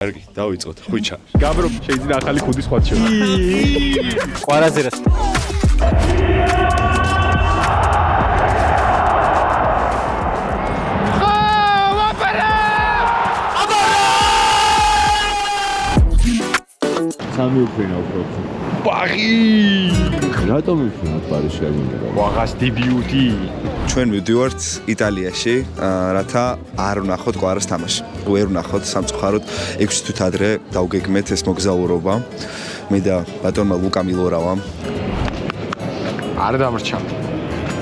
კარგი, დავიწყოთ. ხუჩა. გაბრო შეიძლება ახალი ხუდის ხვაჩება. ყვარაზერას. სამი უფრენა უბრალოდ. ბაღი! რატომ უფრენად პარიზში არ მინდა? ბაღას დებიუტი. ჩვენ მივდივართ იტალიაში, რათა არ ვნახოთ კვარას თამაში. ვერ ვნახოთ სამწუხაროდ 6 თვით ადრე დავგეგმეთ ეს მოგზაურობა. მე და ბატონმა ლუკა მილორავამ. არ დამრჩა.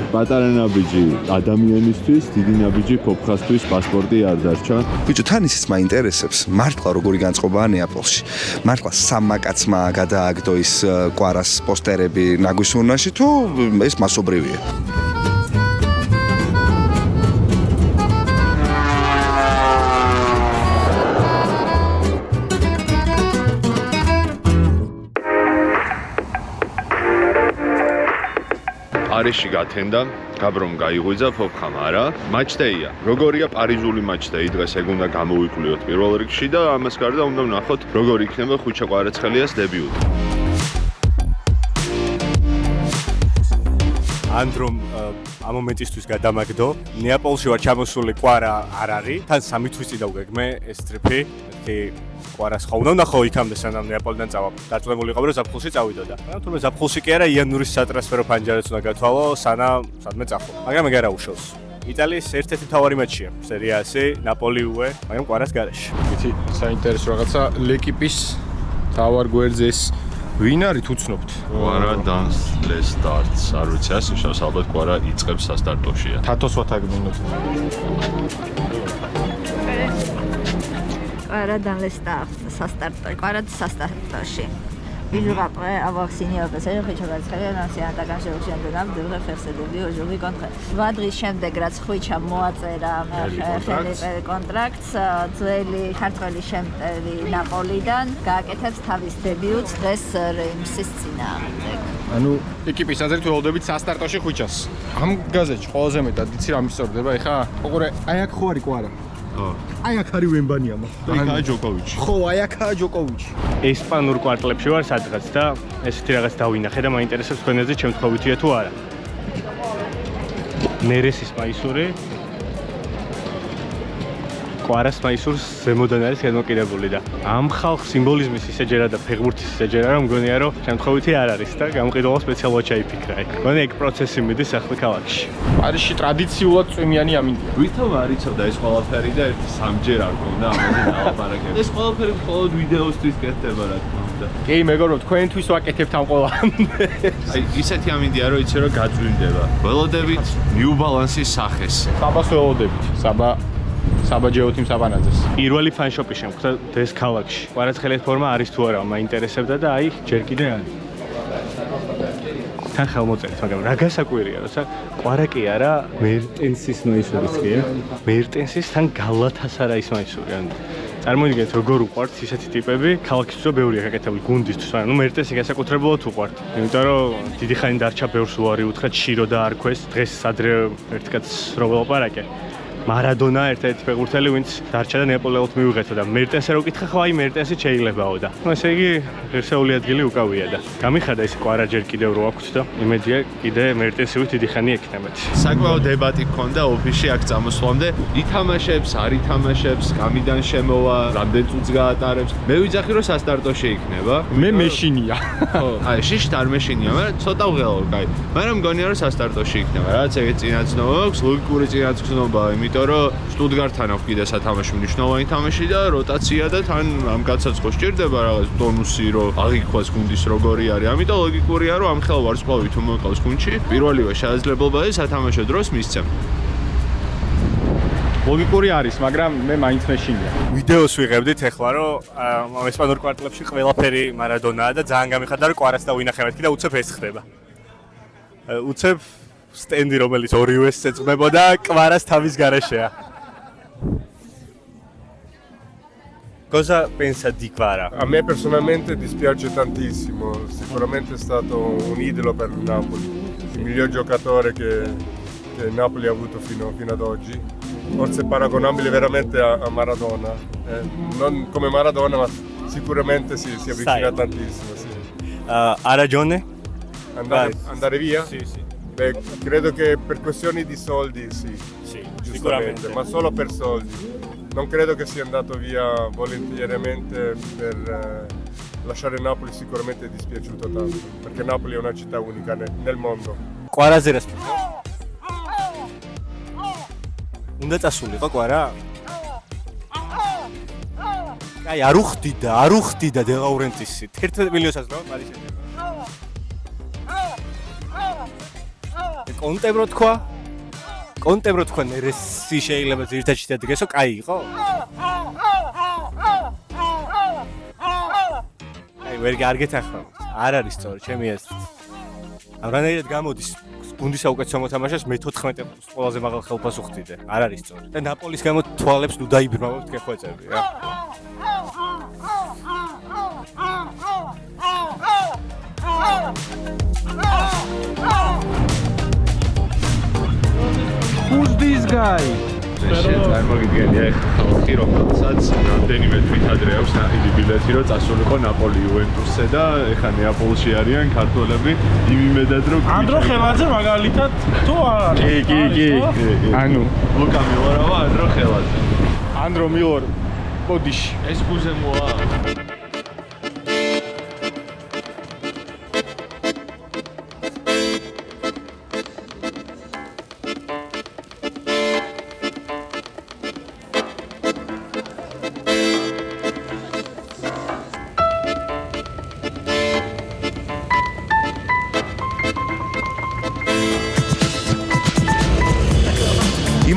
პატარა ნაბიჯი ადამიანისთვის, დიდი ნაბიჯი ფოფხასთვის პასპორტი არ დარჩა. ბიჭო, თან ისიც მაინტერესებს, მართლა როგორი განწყობაა ნეაპოლში. მართლა სამმა კაცმა გადააგდო ის კვარას პოსტერები ნაგვისურნაში თუ ეს მასობრივია? პარიზში გათენდა, გაბრომ გაიღვიძა, ფოფხამ არა. მაჩდეია. როგორია პარიზული მაჩდეი დღეს ეგ უნდა გამოვიკვლიოთ პირველ რიგში და ამას გარდა უნდა ვნახოთ როგორ იქნება ხუჩა კვარაცხელიას დებიუტი. ანდრომ ამ მომენტისთვის გადამაგდო. ნეაპოლში ვარ ჩამოსული, კვარა არ არის. თან 3 თვის წინ დავგეგმე ეს ტრიპი. კვარას ხო უნდა ვნახო იქამდე სანამ ნეაპოლიდან წავა. დაწვებული იყო რომ ზაფხულში წავიდოდა. მაგრამ თუმცა ზაფხულში კი არა, იანვრის სატრანსფერო ფანჯარაც უნდა გათვალო, სანამ სადმე წახო. მაგრამ ეგ არ აუშავს. იტალიის ერთ-ერთი მთავარი მატჩია. სერია A, ნაპოლი UE, მაგრამ კვარას გარეშე. იცი, საინტერესო რაღაცა ლეკიპის თავარ გვერდზეს ვინ არის თუ ცნობთ? კვარა დანს ლე სტარტს. არ ვიცი, ასე უშავს ალბათ კვარა იწყებს სასტარტოშია. თათოს ვათაგმინოთ. კვარა dans le start, კვარა სასტარტოში. Visuellement, avoir signé au passage, je vais très bien ancien attaquant chez Ocean de Nam devrait faire ses débuts aujourd'hui contre Vadri შემდეგ რაც ხვიჩა მოაწერა ხელიფე კონტრაქტს ძველი ქართველი შემტევი ნაპოლიდან გააკეთებს თავის დებიუტს დღეს რეიმსის წინააღმდეგ. ანუ ეკიპის აზრით ველოდებით სასტარტოში ხვიჩას. ამ გაზეთში ყველაზე მეტად იცი რა მისწორდება, ეხა ოღონდ აი აქ ხო არის კვარა. აი აქ არის ვემბანიამა. იქაა ჯოკოვიჩი. ხო, აი აქაა ჯოკოვიჩი. ესპანურ კვარტლებში ვარ სადღაც და ესეთი რაღაც დავინახე და მაინტერესებს თქვენაზე შემთხვევითია თუ არა. ნერესის მაისური კვარას მაისურს ზემოდან არის განმოკიდებული და ამ ხალხ სიმბოლიზმის ისეჯერა და ფეხბურთის ისეჯერა რომ მგონია რომ შემთხვევითი არ არის და გამყიდველს სპეციალურად ჩაიფიქრა. მგონია ეგ პროცესი მიდის ახლა ქალაქში. პარიზში ტრადიციულად წვიმიანი ამინდია. ვითომ არ იცოდა ეს ყველაფერი და ერთი სამჯერ არ გქონდა ამაზე ნალაპარაკები. ეს ყველაფერი მხოლოდ ვიდეოსთვის კეთდება რა თქმა უნდა. კი, მეგობრებო, თქვენთვის ვაკეთებთ ამ ყველაფერს. აი, ისეთი ამინდია რომ იცი რომ გაძვინდება. ველოდებით New Balance-ის სახეს. საბას ველოდებით. საბა ჯეოთიმ საბანაძეს. პირველი ფანშოპი შემხვდა დღეს ქალაქში. კვარაცხელიას ფორმა არის თუ არა, მაინტერესებდა და აი, ჯერ კიდე არის. თან ხელმოწერეთ, მაგრამ რა გასაკვირია, როცა კვარა კი არა, მერტენსის მაისურიც კი არა. მერტენსის თან გალათასარაის მაისური. ანუ წარმოიდგინეთ როგორ უყვართ ისეთი ტიპები, ქალაქის უფრო ბევრია გაკეთებული გუნდისთვის, მაგრამ მერტენსი განსაკუთრებულად უყვართ. იმიტომ რომ დიდი ხანი დარჩა ბევრს უარი უთხრა ჩირო და არქვეს. დღეს ადრე ერთ კაცს რო ველაპარაკე. მარადონა ერთ-ერთი ფეხბურთელი ვინც დარჩა და ნეაპოლელთ მიუღეთა და მერტენსზე რო კითხა ხო აი მერტენსი შეიძლებაო და ესე იგი ღირსეული ადგილი უკავია და გამიხადა ეს კვარა ჯერ კიდევ რო აქვს და იმედია კიდე მერტენსივით დიდი ხანი ექნებათ. საკმაოდ დებატი გქონდა ოფისში აქ წამოსვლამდე. ითამაშებს, არ ითამაშებს, გამიდან შემოვა, რამდენ წუთს გაატარებს. მე ვიძახი რომ სასტარტოში იქნება. მე მეშინია. ხო, აი შიშტ არ მეშინია, მაგრამ ცოტა ვღელავ, კაი. მაგრამ მგონია რომ სასტარტოში იქნება. რაც ეგეთ წინაცნობა აქვს, ლოგიკური წინაცნობა, იმიტომ რომ შტუტგარტთან აქვს კიდე სათამაშო მნიშვნელოვანი თამაში და როტაცია და თან ამ კაცსაც ხო სჭირდება რაღაც ტონუსი რომ აღიქვას გუნდის როგორი არის. ამიტომ ლოგიკურია რომ ამ ხელ ვარსკვლავი თუ მოყავს გუნდში, პირველივე შესაძლებლობა ის სათამაშო დროს მისცემ. ლოგიკური არის, მაგრამ მე მაინც მეშინია. ვიდეოს ვიღებდით ახლა რომ ესპანურ კვარტლებში ყველაფერი მარადონაა და ძალიან გამიხარდა რომ კვარას და ვინახავთ კი და უცებ ეს ხდება. უცებ სტენდი რომელიც ორივეს ეწმებოდა კვარას თავის გარეშეა. Cosa pensa di Quara? A me personalmente dispiace tantissimo, sicuramente è stato un idolo per il Napoli, il miglior giocatore che il Napoli ha avuto fino ad oggi. forse paragonabile veramente a Maradona. Non come Maradona, ma sicuramente si avvicina tantissimo. Sì. Ha ragione? Andare via? Sì. Beh, credo che per questioni di soldi sì, Sì, giustamente, ma solo per soldi. Non credo che sia andato via volontariamente per lasciare Napoli, sicuramente è dispiaciuto tanto, perché Napoli è una città unica nel mondo. კვარაზე რას უნდა წასულიყო კვარა? კაი, არ უხდიდა De Laurentiisi. 11 მილიონსაც რა არის ეს? კონტემ რო თქვა ნერესი შეიძლება ძირითადში დადგესო, კაი იყო? აი, ვერ გარგეთახა. არ არის სწორი, ჩემი აზრით. ამ რანაირად გამოდის გუნდის საუკეთესო მოთამაშეს მე-14 ყველაზე მაღალ ხელფას უხდიდე. არ არის სწორი. და ნაპოლის გამო თვალებს ნუ დაიბრმავებთ გეხვეწები რა. Who's this guy? წარმოგიდგენია ხალხი, რომელსაც რამდენიმე თვით ადრე აქვს ნაკლი ბილეთი, რომ წასულიყო ნაპოლი იუვენტუსზე და ეხლა ნეაპოლში არიან ქართველები იმ იმედად, რომ ანდრო ხელაძე მაგალითად თუ არ არის? კი. ანუ ლუკა მილორავა, ანდრო ხელაძე. ანდრო მილორ ბოდიში. ეს ბუზემოა.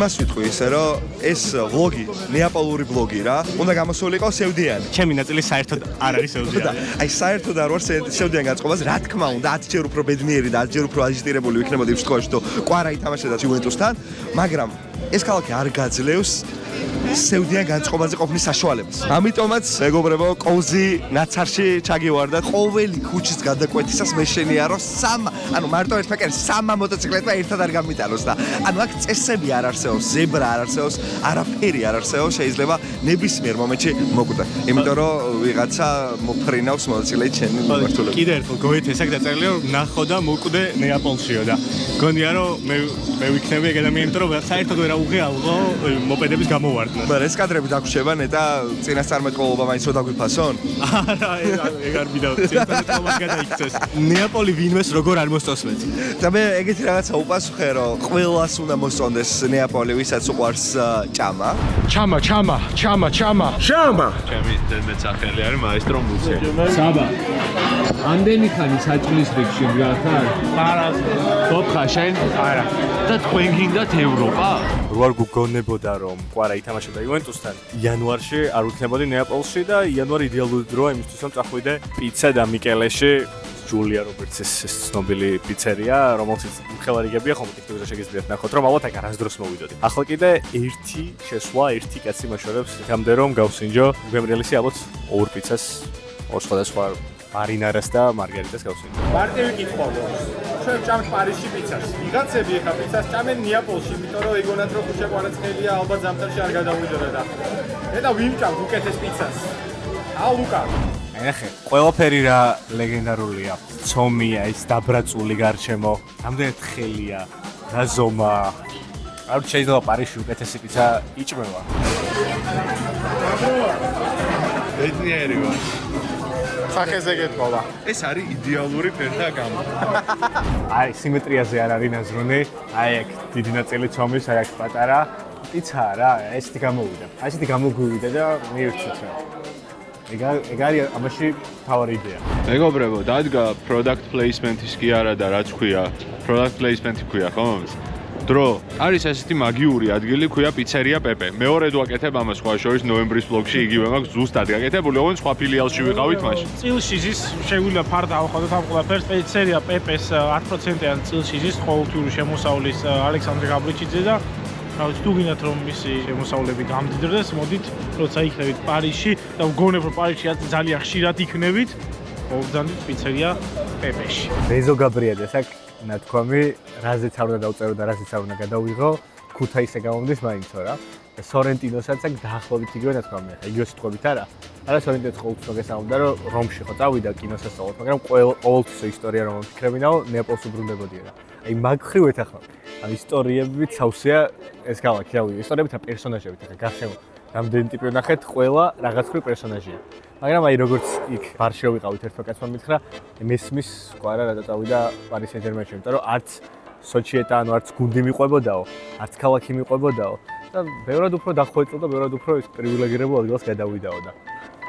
იმას ვიტყვი ისე რომ ეს ვლოგი, ნეაპოლური ვლოგი რა, უნდა გამოსულიყო სევდიანი. ჩემი ნაწილი საერთოდ არ არის ელზიანი. აი საერთოდ არ ვარ სევდიან გაწყობას, რა თქმა უნდა 10 ჯერ უფრო ბედნიერი და 10 ჯერ უფრო აჟიტირებული ვიქნებოდი იმ შემთხვევაში, რომ კვარა ითამაშებდა იუვენტუსთან, მაგრამ ეს ქალაქი არ გაძლევს სევდიან განწყობაზე ყოფნის საშუალებას. ამიტომაც მეგობრებო, კოუზი ნაცარში ჩაგივარდა. ყოველი ქუჩის გადაკვეთისას მე შენია რომ ანუ მარტო ერთ ფაკერს 3 მოტოციკლეტმა ერთად არ გამიტანოს და ანუ აქ წესები არ არსებობს, ზებრა არ არსებობს, არაფერი არ არსებობს, შეიძლება ნებისმიერ მომენტში მოკვდა. იმიტომ რომ ვიღაცა მოფრინავს მოტოციკლეტი ჩემი მიმართულებით. კიდე ერთხელ გოეთეს აქ დაწერილია რომ ნახო და მოკვდე ნეაპოლშიო და გონია რომ მე ვიქნები ეგ ადამიანი, იმიტომ რომ საერთოდ ვერ აუღეალღო მოპედების გამოვარდნა. მაგრამ ეს კადრები დაგვრჩება ნეტა წინასწარმეტყველობა მაინც რო დაგვიფასონ? არა, ეგ არ მინდა წინასწარმეტყველობას გადაიქცეს. ნეაპოლი ვინმეს როგორ არ მოსწონს მეც. და მე ეგეთი რაღაცა უპასუხე რომ ყველას უნდა მოსწონდეს ნეაპოლი, ვისაც უყვარს ჭამა. ჩამა. ჩემი დედმეწახელი არის მაესტრო მუცე. საბა. ამდენი ხანი საჭმლის რიგში გახარ? არა. დოფხა შენ? არა. და თქვენ გინდათ ევროპა? რო არ გგონებოდა რომ კვარა ითამაშებდა იუვენტუსთან, იანვარში არ ვიქნებოდი ნეაპოლში და იანვარი იდეალური დროა იმისთვის რომ წახვიდე პიცა და მიკელეში ჯულია რობერტსის ცნობილი პიცერია, რომელშიც მხელარიგებია ხოლმე TikTok-ზე შეგიძლიათ ნახოთ, რომ ალბათ აქ არასდროს მოვიდოდი. ახლა კიდე ერთი შესვლა, ერთი კაცი მოშორებს იქამდე რომ გავსინჯო გვემრიელისი ალბათ ორ პიცას, ორ სხვადასხვა მარინარას და მარგარიტას გავსინჯო. მარტივი კითხვა გვაქვს. ჩვენ ჭამთ პარიზში პიცას. ვიღაცები ახლა პიცას ჭამენ ნეაპოლში, იმიტომ რომ ეგონათ რომ ხუჩა კვარაცხელია, ალბათ ზამთარში არ გადავიდოდა და და ვინ ჭამთ უკეთეს პიცას? ლუკა. ეხე, ყველაფერი რა ლეგენდარულია. ცომია, ის დაბრაწული გარჩემო, რამდენად ხელია, რა ზომა. არ შეიძლება პარიზში უკეთესი პიცა იჭმევა. ბედნიერი ვარ. სახეზე გეთხოვა. ეს არის იდეალური ფერთა გამო. აი, სიმეტრიაზე არ არის ნაზრუნი. აი აქ დიდი ნაწილი ცომის, აი აქ პატარა პიცა რა, ესეთი გამოვიდა. აი ესეთი გამოგვივიდა და მივირჩეთ რა. ეგ არის ამაში თავარი იდეა. მეგობრებო, დადგა product placement-ის კი არა და რაც ქვია, product placement-ი ქვია, ხო? დრო არის ესეთი მაგიური ადგილი, ქვია პიცერია პეპე. მეორედ ვაკეთებ ამას სხვა შორის ნოემბრის ბლოგში იგივე მაქვს ზუსტად გაკეთებული, ოღონდ სხვა ფილიალში ვიყავით მაშინ. წილშიზის შეგვიძლია ფარდა ავხადოთ ამ ყველაფერს. პიცერია პეპეს 10%-იან წილშიზის ყოველთვიური შემოსავლის ალექსანდრე გაბრიჩიძე და რავი, თუ გინდათ რომ მისი შემოსავლები გამდიდრდეს, მოდით, როცა იქნებით პარიზში და ვგონებ რომ პარიზში ძალიან ხშირად იქნებით, მოვბრძანდით პიცერია პეპეში. რეზო გაბრიადეს აქ ნათქვამი, რაზეც არ უნდა დავწერო და რაზეც არ უნდა გადავიღო. ქუთაისზე გამომდის მაინც რა. სორენტინოსაც აქ დაახლოებით იგივე ნაცნობია. იგივე სიტყვებით არა. არა სორენტინოს ყოველთვის მოგესალმებდა რომ რომში ხო წავიდა კინოსასწავლად, მაგრამ ყოველთვის ისტორია რომ ვფიქრებინაო ნეაპოლს უბრუნდებოდია რა. აი მაგხრივ ეთახმები. ამ ისტორიებით სავსეა ეს ქალაქი, რავი, ისტორიებით და პერსონაჟებით ახლა გარშემო. რამდენი ტიპი ვნახეთ, ყველა რაღაცხრივ პერსონაჟია. მაგრამ აი როგორც იქ ბარში რო ვიყავით ერთმა კაცმა მითხრა, მესმის ყვარა რა წავიდა პარის სენ-ჟერმენში, იმიტომ რომ არც სოციეტა, ანუ არც გუნდი მიყვებოდაო, არც ქალაქი მიყვებოდაო და ბევრად უფრო დახვეწილ და ბევრად უფრო ის პრივილეგირებულ ადგილას გადავიდაო და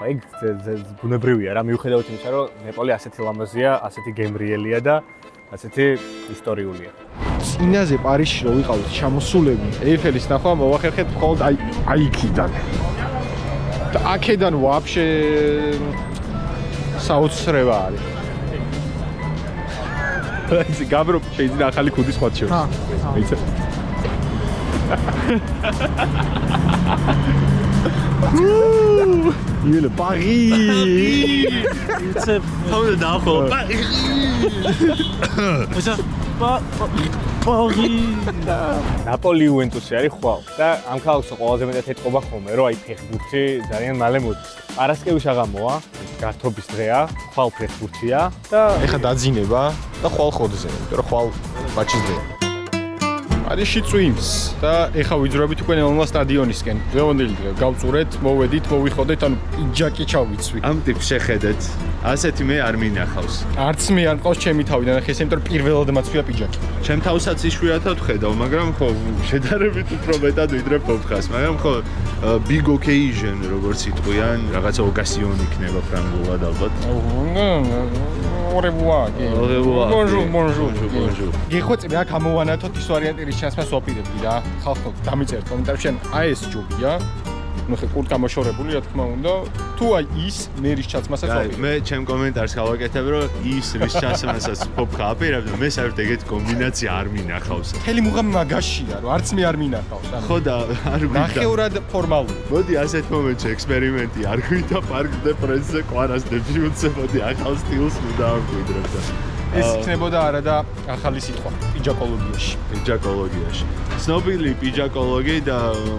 აი ბუნებრივია რა მიუხედავად იმისა, რომ ნეაპოლი ასეთი ლამაზია, ასეთი გემრიელია და ასეთი ისტორიულია. წინაზე პარიზში რო ვიყავით ჩამოსულები, ეიფელის ნახვა მოვახერხეთ მხოლოდ აი იქიდან. და აქედან ვაფშე საოცრება არის. აი გამრო შეიძლება ახალი ქუდის ხოთ შევს. აიცე. იელე პარი. It's თავზე დაახო პარი. ნაპოლი იუვენტუსი არის ხვალ და ამ ქალაქს ყველაზე მეტად ეთყობა ხოლმე რომ აი ფეხბურთი ძალიან მალე მოდის. პარასკევის აღამოა, გართობის დღეა, ხვალ ფეხბურთია და ეხა დაძინება და ხვალ ხოძზე, იმიტომ რომ ხვალ ბაჩის დღეა. პარიზში წვიმს და ეხა ვიძრობით უკვე ნეონმა სტადიონისკენ. დღევანდელი დღე გავწურეთ, მოვედით, მოვიხოდეთ, ანუ პიჯაკი ჩავიცვი. ამ ტიპს შეხედეთ. ასეთი მე არ მინახავს. არც მე არ მყავს ჩემი თავიდან, ახლა ესე იმიტომ რომ პირველად მაცვია პიჯაკი. ჩემ თავსაც იშვიათად ვხედავ, მაგრამ ხო შედარებით უფრო მეტად ვიდრე პოპხას, მაგრამ ხო big occasion როგორც იტყვიან, რაღაცა ოკასიონი იქნება ფრანგულად ალბათ. Bonjour. გიხვეწები აქ ამოვანათოთ ის ვარიანტი რის ჩანს მას ვაპირებდი რა. ხალხო დამიწერეთ კომენტარებში აი ეს ჯობია. ნუ ხე კურთ გამოშორებული რა თქმა უნდა. თუ აი ის მე რის ჩანს მასაც ვაპირებ. მე ჩემ კომენტარს გავაკეთებ რომ ის რის ჩანს მასაც პოპხა აპირებდა, მე საერთოდ ეგეთი კომბინაცია არ მინახავს. მთელი მუღამი მაგაშია რომ არც მე არ მინახავს. ხო და არ გვიდა. ნახევრად ფორმალური. მოდი ასეთ მომენტში ექსპერიმენტი არ გვიდა პარკ დე პრენსზე ყვარას დებიუტზე მოდი ახალ სტილს მიდავაკვირდებ და ეს იქნებოდა არა და ახალი სიტყვა პიჯაკოლოგიაში. პიჯაკოლოგიაში. ცნობილი პიჯაკოლოგი და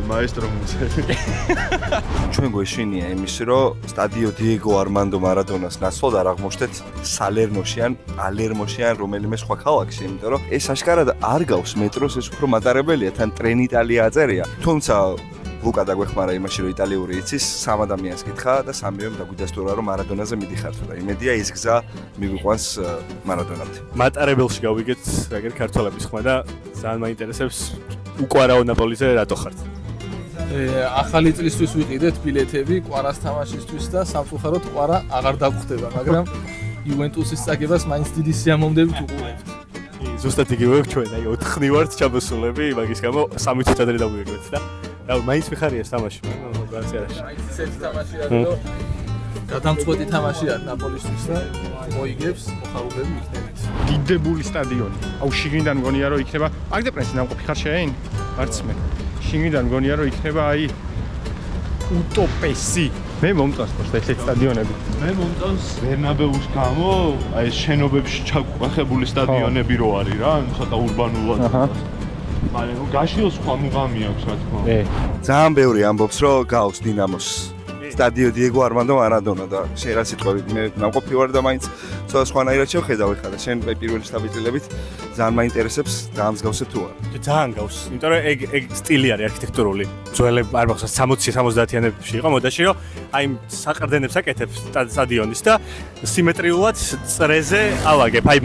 მაესტრო მუზეი. ჩვენ გვეშინია იმის, რომ სტადიო დიეგო არმანდო მარადონას ნაცვლად არ აღმოჩნდეთ სალერნოში ან ალერმოში ან რომელიმე სხვა ქალაქში, იმიტომ რომ ეს აშკარად არ გავს მეტროს, ეს უფრო მატარებელია, თან ტრენი იტალია აწერია. თუმცა ლუკა დაგვეხმარა იმაში, რომ იტალიური იცის, 3 ადამიანს კითხა და 3-მეომ დაგვიდასტურა, რომ მარადონაზე მიდიხართ და იმედია ეს გზა მიგვიყვანს მარადონამდე. მატარებელში გავიგეთ რაგერ ქართველების ხმა და ძალიან მაინტერესებს უყვარაო ნაპოლიზე რატო ხართ? ახალი წლისთვის ვიყიდეთ ბილეთები ყვარას თამაშისთვის და სამწუხაროდ ყვარა აღარ დაგვხდება, მაგრამ იუვენტუსის წაგებას მაინც დიდი სიამოვნებით უყურებთ. ზუსტად იგივე ჩვენ, აი 4 ვართ ჩამოსულები, მაგის გამო 3 წუთი ადრე დავგვიგეთ და რა მაინც მიხარია ეს თამაში, მაგრამ განსიერაში. მაინც ესეთი თამაში არის, რომ გადამწყვეტი თამაში არის ნაპოლისთვის და მოიგებს მოხალხეები იქნებით. დიდებული სტადიონი. აუ შიგნიდან მგონია რომ იქნება პარკ დე პრენსი ნამყოფი ხარ შეინ? არც მე. შიგნიდან მგონია რომ იქნება აი უტოპესი. მე მომწონს просто ესეთი სტადიონები. მე მომწონს ბერნაბეუს გამო, აი ეს შენობებში ჩაკვახებული სტადიონები რო არის რა, ცოტა ურბანულად. მაგრამ გაშიოს სხვა მუღამი აქვს რა თქმა უნდა. ძალიან ბევრი ამბობს, რომ გავს დინამოს სტადიო დიეგო არმანდო მარადონა და შენ რა სიტყვებით მე ნამყოფი ვარ და მაინც ცოტა სხვანაირად შევხედავ ეხლა და შენ პირველი შთაბეჭდილებით ძალიან მაინტერესებს დაამსგავსებ თუ არა. ძალიან გავს, იმიტომ რომ ეგ სტილი არის არქიტექტურული. ძველებ არ მახსოვს 60-70-იანებში იყო მოდაში, რომ აი საყრდენებს აკეთებს სტადიონის და სიმეტრიულად წრეზე ავაგებ. აი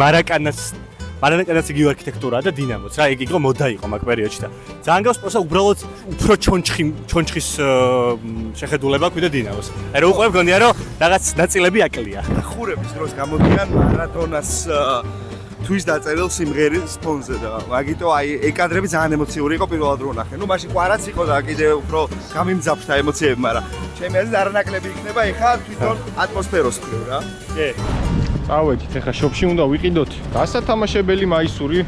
მარაკანაც იგივე არქიტექტურაა და დინამოც რა, ეგ იყო მოდა იყო მაგ პერიოდში და ძალიან გავს პროსა უბრალოდ უფრო ჩონჩხის შეხედულება გვიდა დინამოს. აი რო უყვებ გონია რომ რაღაც ნაწილები აკლია. ხურების დროს გამოდიან მარადონას თვის დაწერილ სიმღერის ფონზე და მაგიტო აი ეგ კადრები ძალიან ემოციური იყო პირველად რო ნახე. ნუ მაშინ ყვარაც იყო და კიდე უფრო გამიმძაფრდა ემოციები, მაგრამ ჩემი აზრით არანაკლები იქნება ეხა თვითონ ატმოსფეროს მხრივ რა. კი. წავედით, ეხა შოპში უნდა ვიყიდოთ. გასათამაშებელი მაისური,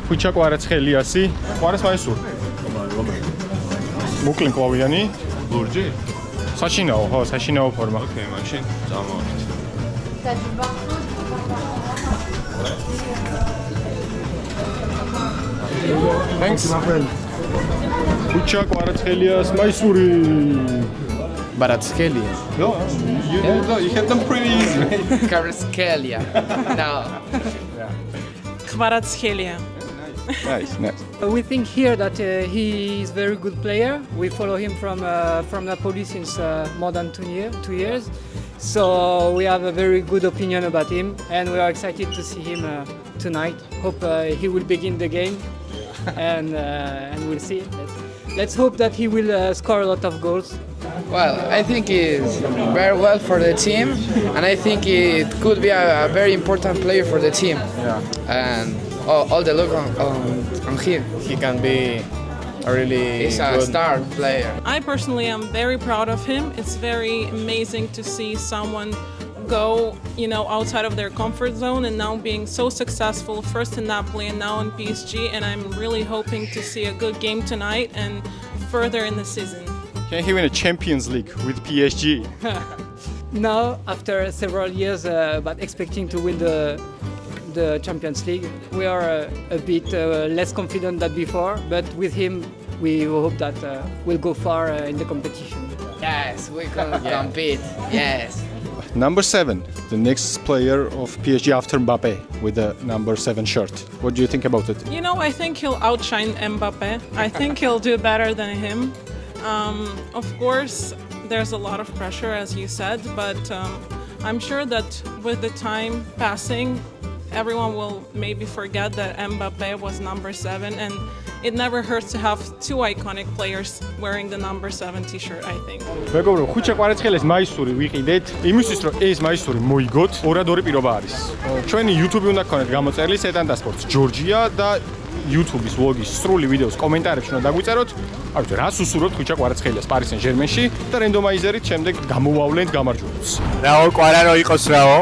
ხუჩა კვარაცხელიასი, ყვარას მაისური. მოკლე კვავიანი, ლურჯი? საშინაო, ხო, საშინაო ფორმა. ოკეი, მაშინ წამოვიდეთ. Thanks. ხუჩა კვარაცხელიას მაისური. Kvaratskhelia. No, you have them pretty easy. Kvaratskhelia. No. Kvaratskhelia. Nice. We think here that he is a very good player. We follow him from Napoli since more than 2 years. So we have a very good opinion about him and we are excited to see him tonight. Hope he will begin the game and we'll see. Let's hope that he will score a lot of goals. Well, I think he's very well for the team, and I think it could be a very important player for the team. Yeah. And all the look on him. He can be a really He's a star player. I personally am very proud of him. It's very amazing to see someone go, outside of their comfort zone and now being so successful, first in Napoli and now in PSG. And I'm really hoping to see a good game tonight and further in the season. Can he win a Champions League with PSG? Now, after several years, but expecting to win the Champions League, we are a bit less confident than before. But with him, we hope that we'll go far in the competition. Yes, we can compete. Yes. Number 7, the next player of PSG after Mbappe with the number 7 shirt. What do you think about it? I think he'll outshine Mbappe. I think he'll do better than him. Of course, there's a lot of pressure, as you said, but I'm sure that with the time passing, everyone will maybe forget that Mbappe was number 7, and it never hurts to have 2 iconic players wearing the number 7 t-shirt, I think. მეგობრო, ხუჩა კვარაცხელიას მაისური ვიყიდეთ. იმისთვის რომ ეს მაისური მოიგოთ, ორად-ორი პირობა არის. ჩვენი YouTube-ი უნდა გქონდეთ გამოწერილი Setanta Sports Georgia და YouTube-ის vlog-ის სრული ვიდეოს კომენტარებში უნდა დაგვიწეროთ. აი, რას უსურვოთ ხუჩა კვარაცხელიას Paris Saint-Germain-ში და რენდომაიზერით შემდეგ გამოვავლენთ გამარჯვებულს. რაო კვარა რო იყოს რაო?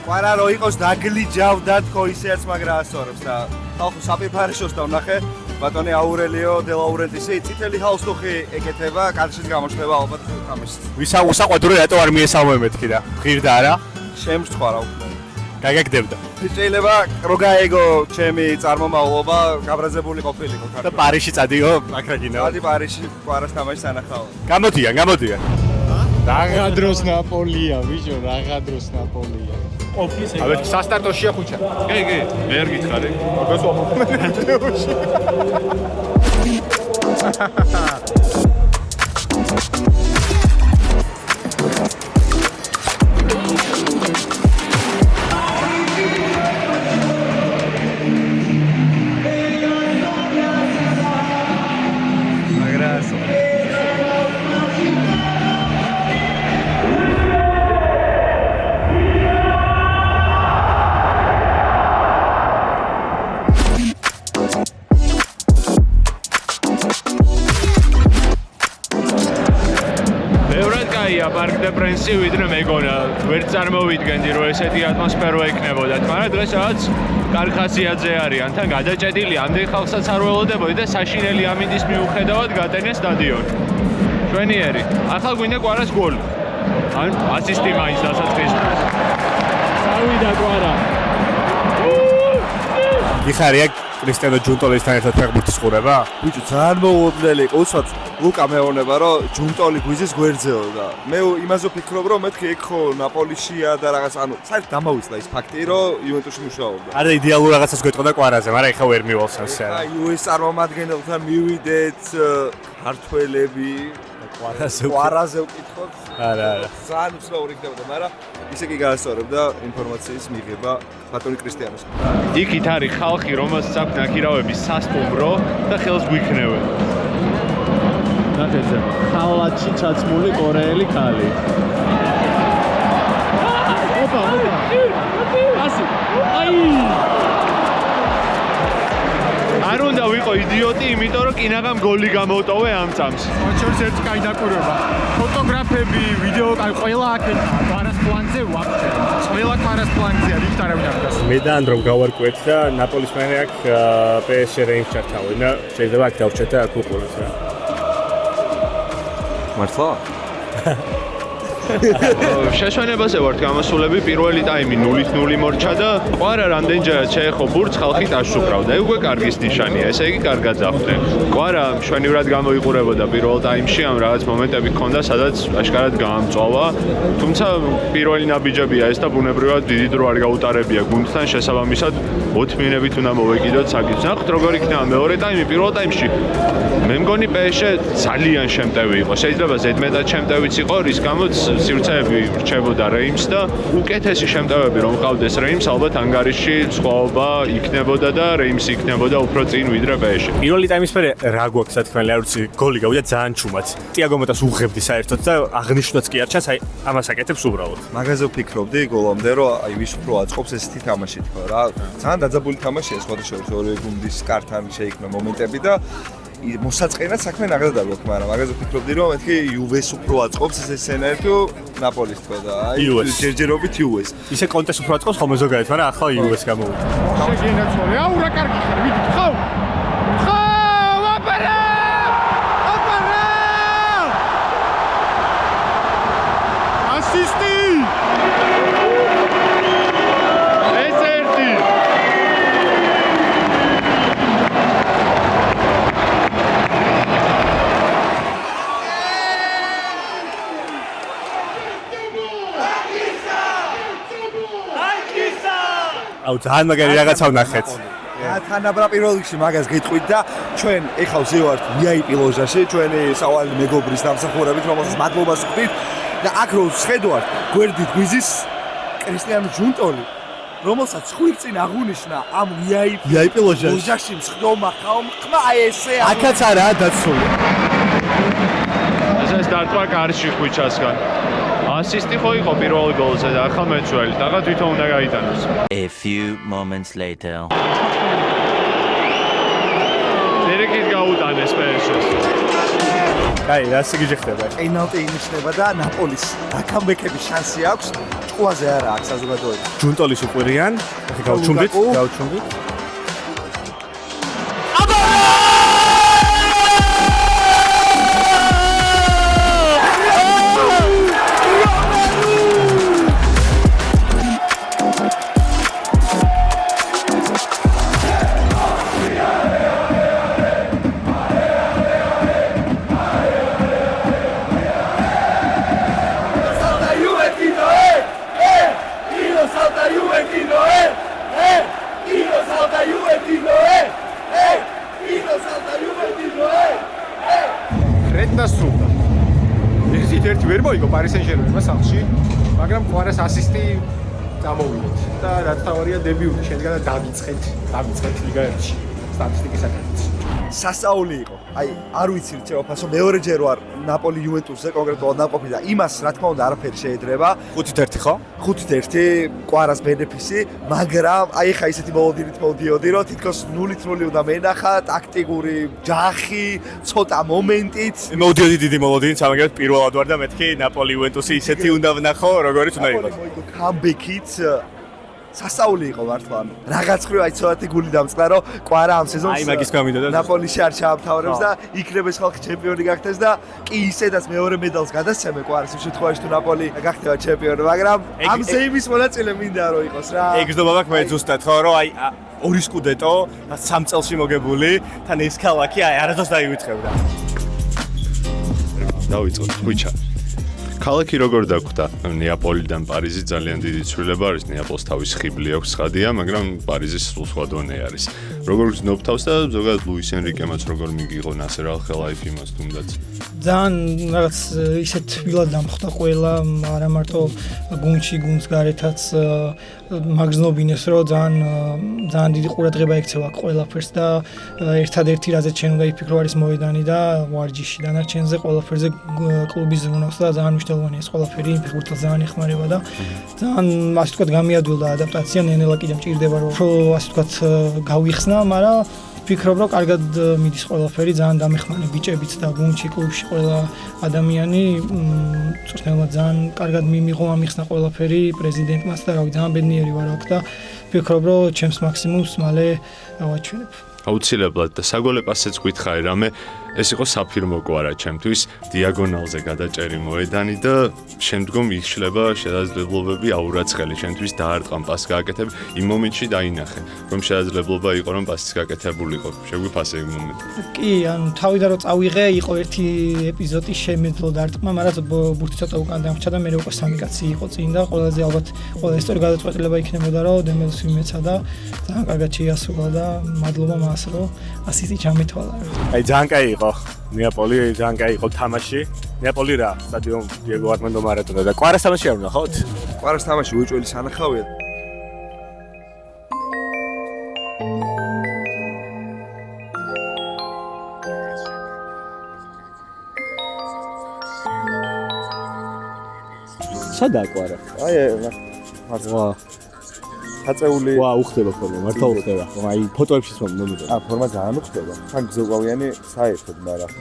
კვარა რო იყოს დაგლიჯავდა თქო ისეც მაგრა ასწორებს და ხალხო საპირფარეშოს და ვნახე ბატონი აურელიო დე ლაურენტისი წითელი ჰალსტუხი ეკეთება, კადრშიც გამოჩნდება ალბათ თამაშს. ვისა უსაყვედური რატო არ მიესალმე მეთქი და ღირდა არა? შემსწვა რა უკვე. გაგაგდებდა. შეიძლება რო გაეგო ჩემი წარმომავლობა, გაბრაზებული ყოფილიყო ქართულად. და პარიზში წადიო, აკრაგინო. ადი პარიზში კვარას თამაშს ანახავ. გამოდიან. რაღა დროს ნაპოლია, ბიჭო, რაღა დროს ნაპოლია. აბა სასტარტოშია ხუჩა. კი, მე არ გითხარი. მაგას ვამოქმედებში. პარკ დე პრენსი ვიდრე მეგონა ვერ წარმოვიდგენდი რომ ესეთი ატმოსფერო ექნებოდა მაგრამ დღეს რაღაც კარხასიაძე არიან თან გადაჭედილი ამდენ ხალხსაც არ ველოდებოდი და საშინელი ამინდის მიუხედავად გატენეს სტადიონი ჩვენიერი ახლა გვინდა კვარას გოლი ან ასისტი მაინც დასაწყისში წავიდა კვარა იხარია კრისტიანო ჯუნტოლისთან ერთად ფეხბურთის ყურება? ბიჭო, ძალიან მოულოდნელი იყო. უცბად ლუკა მეუბნება, რომ ჯუნტოლი გვიზის გვერდზეო და მე იმაზე ვფიქრობ, რომ მეთქი ეგ ხო ნაპოლიშია და რაღაც, საერთოდ დამოვიცდა ის ფაქტი, რომ იუვენტუსში მუშაობდა. არა იდეალურ რაღაცას გვეტყოდა კვარაზე, მაგრამ ეხლა ვერ მივალს ასე. აი, US წარმომადგენელთან მივიდეთ, ქართველები კვარაზე ვკითხოთ. არა. ძალიან უცნაური იქნებოდა, მაგრამ ისე კი გაასწორებდა ინფორმაციის მიღება ბატონი კრისტიანოს. იქით არის ხალხი, რომელსაც აქვს ნაკირავების სასტუმრო და ხელს გვიქნევენ. ნახეთ, ხალათში ჩაცმული კორეელი ქალი. ოპა. ასი. აი! არ უნდა ვიყო იდიოტი, იმიტომ რომ კინაღამ გოლი გამოვტოვე ამ წამს. ოჩორს ერთ კაი დაკვირვება. ფოტოგრაფები, ვიდეო, კაი ყველა აქ კვარას პლანზე ვაფშე. ყველა კვარას პლანზეა, ვიქით არ ავიდას. მე და ანდრომ გავარკვეთ და ნაპოლის მერე აქ PSG რეიმს ჩართავენ და შეიძლება აქ დავჭეთ და აქ უყუროთ რა. მართლა? შეშვენებაზე ვართ გამოსულები, პირველი ტაიმი 0-0 მორჩა და ყვარა რამდენჯერაც შეეხო ბურთს ხალხი ტაშს უკრავდა. უკვე კარგის ნიშანია, ესე იგი კარგად დახვდნენ. ყვარა მშვენივრად გამოიყურებოდა პირველ ტაიმში, ამ რაღაც მომენტები ჰქონდა, სადაც აშკარად გაამწვავა. თუმცა პირველი ნაბიჯებია ეს და ბუნებრივად დიდი დრო არ გაუტარებია გუნდთან, შესაბამისად 4 მინუტით უნდა მოვეკიდოთ საკითხს. ნახოთ როგორ იქნება მეორე ტაიმი. პირველ ტაიმში მე მგონი PSG ძალიან შემტევი იყო. შეიძლება ზედმეტად შემტევიც იყო, რის გამოც სივრცეები რჩებოდა რეიმს და უკეთესი შემტევები რომ ყავდეს რეიმს, ალბათ ანგარიში სხვაობა იქნებოდა და რეიმს იქნებოდა უფრო წინ ვიდრე PSG. პირველი ტაიმის მერე რა გვაქვს თქვენ, არ ვიცი, გოლი გავიდა ძალიან ჩუმად. ტიაგო მოტას უღებდი საერთოდ და აღნიშნვაც კი არ ჩანს, აი ამას აკეთებს უბრალოდ. მაგაზე ვფიქრობდი გოლამდე, რომ აი ვის უფრო აწყობს ესეთი თამაში თქვა რა. ძალიან დაძაბული თამაშია სხვადასხვა ორივე გუნდის კართან შეიქმნა მომენტები და მოსაწყენად საქმე ნაკლებად აქვს, მაგრამ მაგაზე ვფიქრობდი, რომ მეთქი იუვეს უფრო აწყობს ეს სცენარი თუ ნაპოლის თქვა და აი ჯერჯერობით იუვეს. ისე კონტეს უფრო აწყობს ხოლმე ზოგადად, მაგრამ ახლა იუვეს გამოვიდა. შეგენა ცოლე, აუ რა კარგი ხარ, ვიდით ხავ. ასისტი! აუ ძალიან მაგარი რაღაცა ვნახეთ. თანაბრა პირველ რიგში მაგას გეტყვით და ჩვენ ეხლა ვზევართ VIP ლოჟაში, ჩვენი სავალე მეგობრის დამსახურებით, რომელსაც მადლობას ვხდით და აქ რო ვხედავთ გვერდით გვიზის კრისტიანო ჯუნტოლი, რომელსაც ხუით წინ აღუნიშნა ამ VIP ლოჟაში მსხდომა ხმა აი ესე აქაც არაა დაცული. ეს დარტყმა კარში ხუჩასგან. ასისტი ხო იყო პირველ გოლზე და ახლა მეცველი, და თვითონ უნდა გაიტანოს. A few moments later. დერეკით გაუტანეს PSG-ს. კაი, ასე გიჟეხდება. პენალტი ინიშნება და ნაპოლის დაკამბექების შანსი აქვს. ჭკუაზე არა აქვს საზოგადოება. ჯუნტოლის უყურიან. ახლა გავჩუმდით. ერთი ვერ მოიგო პარი სენ-ჟერმენმა სახლში, მაგრამ ყვარას ასისტი გამოვიდეთ და რაც თავარია დებიუტი შედგა და დავიწყეთ ლიგა 1-ში სტატისტიკის საკითხით. სასაული იყო. აი, არ ვიცი რჩევა ფასო, მეორეჯერ ვარ ნაპოლი იუვენტუსზე კონკრეტულად ნაყოფი და იმას რა თქმა უნდა არაფერი შეედრება. 5-1 ხო? 5-1 ყვარას ბენეფისი, მაგრამ აი ხა ისეთი მოლოდინით მოვდიოდი, რომ თითქოს 0-0 უნდა მენახა, ტაქტიკური ჯახი, ცოტა მომენტით. მოვდიოდი დიდი მოლოდინით, ამაგერად პირველად ვარ და მეთქი ნაპოლი იუვენტუსი ისეთი უნდა ვნახო, როგორიც უნდა იყოს. კამბექით სასაული იყო მართლა. რაღაც ხრი აი ცოტათი გული დამწყდა, რომ ყვარა ამ სეზონს აი მაგის გამიდოდა ნაპოლიში არ ჩაამთავრებს და იქნებ ეს ხალხი ჩემპიონი გახდეს და კი ისედაც მეორე მედალს გადასცემე ყვარის შემთხვევაში თუ ნაპოლი გახდება ჩემპიონი, მაგრამ ამ ზეიმის მონაწილე მინდა რომ იყოს რა. ეგზნობა მაქვს მე ზუსტად ხო, რომ აი ორი სკუდეტო 3 წელში მოგებული, თან ეს ქალაქი აი არასდროს დაივიწყებდა. დავიწყოთ ხუჩა. ქალაქი როგორ დაგვდა? ნეაპოლიდან პარიზი ძალიან დიდი ცვლილება არის, ნეაპოლს თავის ხიბლი აქვს ცხადია, მაგრამ პარიზის სულ სხვა დონე არის. როგორ გრძნობ თავს და ზოგადად ლუის ენრიკემაც როგორ მიიღო ნასერ ალ-ხელაიფ იმას თუნდაც? ძალიან რაღაც ისეთ თბილად დამხვდა ყველა, არა მარტო გუნდში, გუნდს გარეთაც მაგზნობინეს, რომ ძალიან დიდი ყურადღება ექცევა ყველაფერს და ერთადერთი რაზეც შენ უნდა იფიქრო არის მოედანი და ვარჯიში. დანარჩენზე ყველაფერზე კლუბის ზრუნავს და ძალიან მნიშვნელოვანია ეს ყველაფერი, ფეხბურთელს ძალიან ეხმარება და ძალიან ასე ვთქვათ გამიადვილდა ადაპტაცია, ნელ-ნელა კიდევ მჭირდება რომ ასე ვთქვათ გავიხსნა, მაგრამ ვფიქრობ, რომ კარგად მიდის ყველაფერი, ძალიან დამეხმარე ბიჭებიც და გუნდში, კლუბში ყველა ადამიანი წვრთნელმა ძალიან კარგად მიმიღო ამიხსნა ყველაფერი პრეზიდენტმაც და რავი ძალიან ბედნიერი ვარ აქ და ვფიქრობ, რომ ჩემს მაქსიმუმს მალე ავაჩვენებ. აუცილებლად და საგოლე პასეც გითხარი რამე ეს იყო საფირმო კვარა ჩემთვის დიაგონალზე გადაჭერი მოედანი და შემდგომ იშლება შესაძლებლობები აურაცხელი ჩემთვის დაარტყამ პასს გააკეთებ იმ მომენტში დაინახე რომ შესაძლებლობა იყო რომ პასის გაკეთებულიყო შეგვიფასე იმ მომენტი კი ანუ თავიდან რომ წავიღე იყო ერთი ეპიზოდი შემეძლო დაარტყმა მაგრამ ბურთი ცოტა უკან დამრჩა და მე უკვე სამი კაცი იყო წინ და ყველაზე ალბათ ყველა ისტორია გადაწყვეტილება იქნებოდა რომ დემელს ვიმეცა და ძალიან კარგად შეასრულა და მადლობა მას რომ ასეთი ჩამეთვალა აი ძალიან კაი იყო ნეაპოლი ძალიან კაი იყო თამაში ნეაპოლი რა სტადიონ დიეგო არმენდო მარატონა და კვარას თამაში არ ვნახავთ კვარას თამაში უჭველი სანახავია სადაა კვარა აი ვა აწეული ვა უხდება ფორმა მართლა უხდება აი ფოტოებშიც მომიტო ფორმა ძალიან უხდება თან გზოვავიანი საერთოდ მაგრამ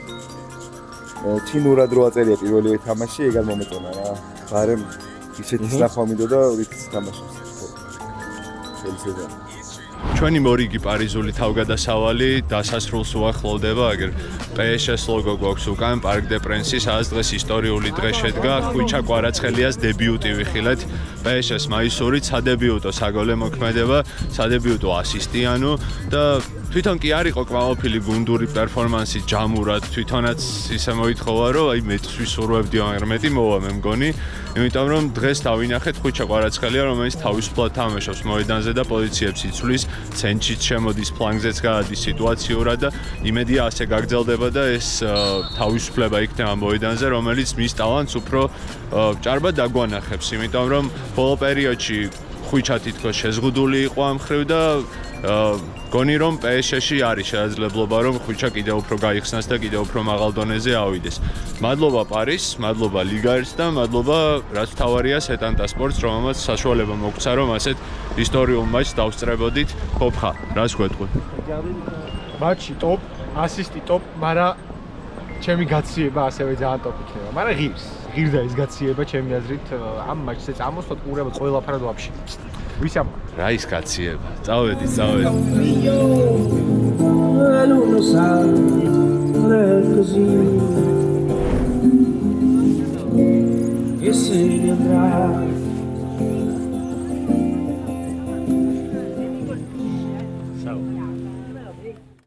ჩინურად რო აწერია პირველი თამაში ეგარ მომეტონა რა ბარემ ისეთი სახვა მიდოდა რითიც თამაშობს ჩვენი მორიგი პარიზული თავგადასავალი დასასრულს უახლოვდება აგერ PSG-ს ლოგო გვაქვს უკან პარკ დე პრენსი სადაც დღეს ისტორიული დღე შედგა ხვიჩა კვარაცხელიას დებიუტი ვიხილეთ PSG-ს მაისურით სადებიუტო საგოლე მოქმედება სადებიუტო ასისტიანო და თვითონ კი არ იყო კმაყოფილი გუნდური პერფორმანსი ჯამურად თვითონაც ისე მოითხოვა რომ აი მეტს ვისურვებდი მაგრამ მეტი მოვა მე მგონი იმიტომ რომ დღეს დავინახეთ ხვიჩა კვარაცხელია რომელიც თავისუფლად თამაშობს მოედანზე და პოზიციებს იცვლის ცენტრშიც შემოდის ფლანგზეც გაადის სიტუაციურად და იმედია ასე გაგრძელდება და ეს თავისუფლება იქნება მოედანზე რომელიც მის ტალანტს უფრო ჭარბად დაგვანახებს იმიტომ რომ ბოლო პერიოდში ხვიჩა თითქოს შეზღუდული იყო ამ ხრივ და გონი რომ PSG-ში არის შესაძლებლობა რომ ხვიჩა კიდევ უფრო გაიხსნას და კიდევ უფრო მაღალ დონეზე ავიდეს. მადლობა პარიზს, მადლობა ლიგა 1-ს და მადლობა რაც თავარია სეტანტა სპორტს, რომელმაც საშუალება მოგცა რომ ასეთ ისტორიულ მატჩს დავსწრებოდით. ხოფხა, რას გვეტყვი? მატჩი ტოპ, ასისტი ტოპ, მაგრამ ჩემი გაციება ასევე ძალიან ტოპ იქნება. მაგრამ ღირდა ეს გაციება ჩემი აზრით ამ მატჩზე წამოსვლა ყურება ყველაფერად ვაფშე. ვისამ რა ის გაციება? წავედი, წავედი. Ciao.